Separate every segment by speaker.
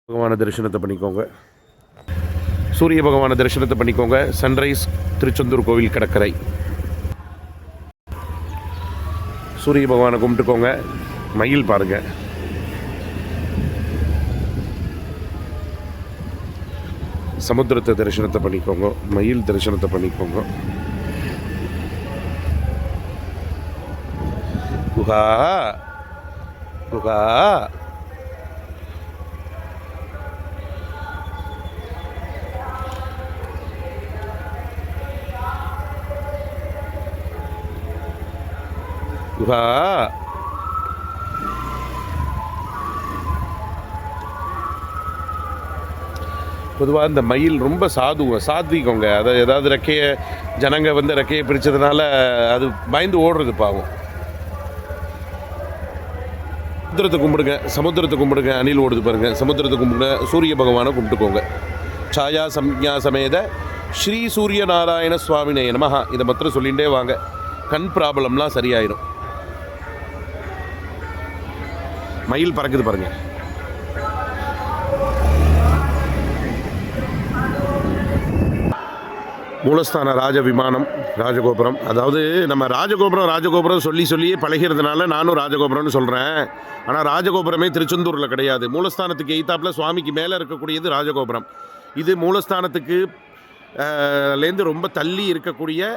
Speaker 1: பகவான தரிசனத்தை பண்ணிக்கோங்க. சூரிய பகவான தரிசனத்தை பண்ணிக்கோங்க. சன்ரைஸ் திருச்செந்தூர் கோவில் கடற்கரை. சூரிய பகவானை கும்பிட்டுக்கோங்க. மயில் பாருங்க. சமுத்திரத்தை தரிசனத்தை பண்ணிக்கோங்க. மயில் தரிசனத்தை பண்ணிக்கோங்க. குஹா குஹா குஹா பொதுவாக இந்த மயில் ரொம்ப சாத்விகங்க. அதை ஏதாவது ரெக்கையை ஜனங்க வந்து ரெக்கையை பிரித்ததுனால அது பயந்து ஓடுறது பாவம். சமுத்திரத்தை கும்பிடுங்க. சமுத்திரத்தை கும்பிடுங்க. அணில் ஓடுது பாருங்க. சமுத்திரத்தை கும்பிடுங்க. சூரிய பகவானை கும்பிட்டுக்கோங்க. சாயா சம்ஞா சமேத ஸ்ரீ சூரிய நாராயண சுவாமினே நமஹா. இதை மாத்திரம் சொல்லிகிட்டே வாங்க. கண் ப்ராப்ளம்லாம் சரியாயிடும். மயில் பறக்குது பாருங்க. மூலஸ்தான ராஜ விமானம் ராஜகோபுரம். அதாவது நம்ம ராஜகோபுரம் சொல்லியே பழகிறதுனால நானும் ராஜகோபுரம்னு சொல்கிறேன். ஆனால் ராஜகோபுரமே திருச்செந்தூரில் கிடையாது. மூலஸ்தானத்துக்கு எய்த்தாப்பில் சுவாமிக்கு மேலே இருக்கக்கூடியது ராஜகோபுரம். இது மூலஸ்தானத்துக்கு லேருந்து ரொம்ப தள்ளி இருக்கக்கூடிய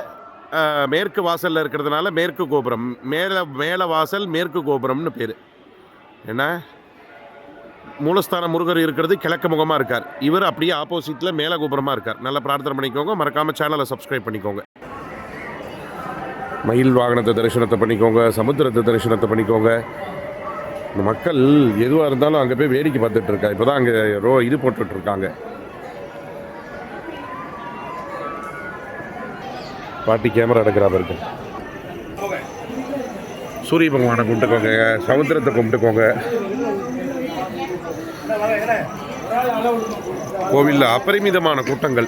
Speaker 1: மேற்கு வாசலில் இருக்கிறதுனால மேற்கு கோபுரம். மேலே வாசல் மேற்கு கோபுரம்னு பேர். என்ன மூலஸ்தான முருகர் இருக்கிறது கிழக்கு முகமாக இருக்கார். இவர் அப்படியே ஆப்போசிட்டில் மேலே கோபுரமாக இருக்கார். நல்லா பிரார்த்தனை பண்ணிக்கோங்க. மறக்காமல் சேனலை சப்ஸ்கிரைப் பண்ணிக்கோங்க. மயில் வாகனத்தை தரிசனத்தை பண்ணிக்கோங்க. சமுத்திரத்தை தரிசனத்தை பண்ணிக்கோங்க. இந்த மக்கள் எதுவாக இருந்தாலும் அங்கே போய் வேடிக்கை பார்த்துட்டு இருக்கா. இப்போ தான் அங்கே இது போட்டுட்ருக்காங்க. பாட்டி கேமரா எடுக்கிறா பாருங்க. சூரிய பகவானை கும்பிட்டுக்கோங்க. சமுத்திரத்தை கும்பிட்டுக்கோங்க. கோவிலில் அபரிமிதமான கூட்டங்கள்.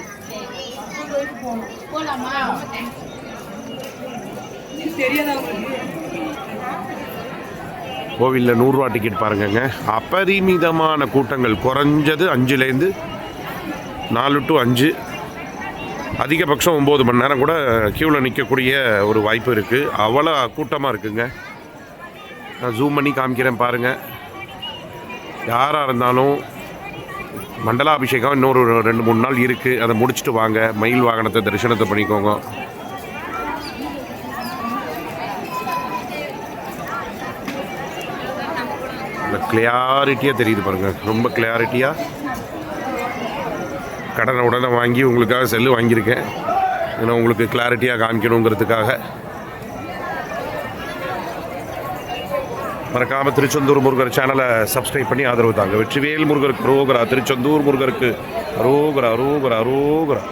Speaker 1: கோவிலில் 100 ரூபா டிக்கெட் பாருங்கங்க. அபரிமிதமான கூட்டங்கள். குறைஞ்சது 5லேருந்து 4 to 5, அதிகபட்சம் 9 மணி நேரம் கூட க்யூவில் நிற்கக்கூடிய ஒரு வாய்ப்பு இருக்குது. அவ்வளோ கூட்டமாக இருக்குங்க. நான் ஜூம் பண்ணி காமிக்கிறேன் பாருங்கள். யாராக இருந்தாலும் மண்டலாபிஷேகம் இன்னொரு 2-3 நாள் இருக்குது. அதை முடிச்சுட்டு வாங்க. மயில் வாகனத்தை தரிசனத்தை பண்ணிக்கோங்க. கிளியாரிட்டியாக தெரியுது பாருங்கள். ரொம்ப கிளியாரிட்டியாக. கடனை உடனே வாங்கி உங்களுக்காக செல்லு வாங்கியிருக்கேன். ஏன்னா உங்களுக்கு கிளாரிட்டியாக காமிக்கணுங்கிறதுக்காக. மறக்காமல் திருச்செந்தூர் முருகர் சேனலை சப்ஸ்கிரைப் பண்ணி ஆதரவு தாங்க. வெற்றிவேல் முருகருக்கு அரோகரா. திருச்செந்தூர் முருகருக்கு அரோகரா அரோகரா அரோகரா.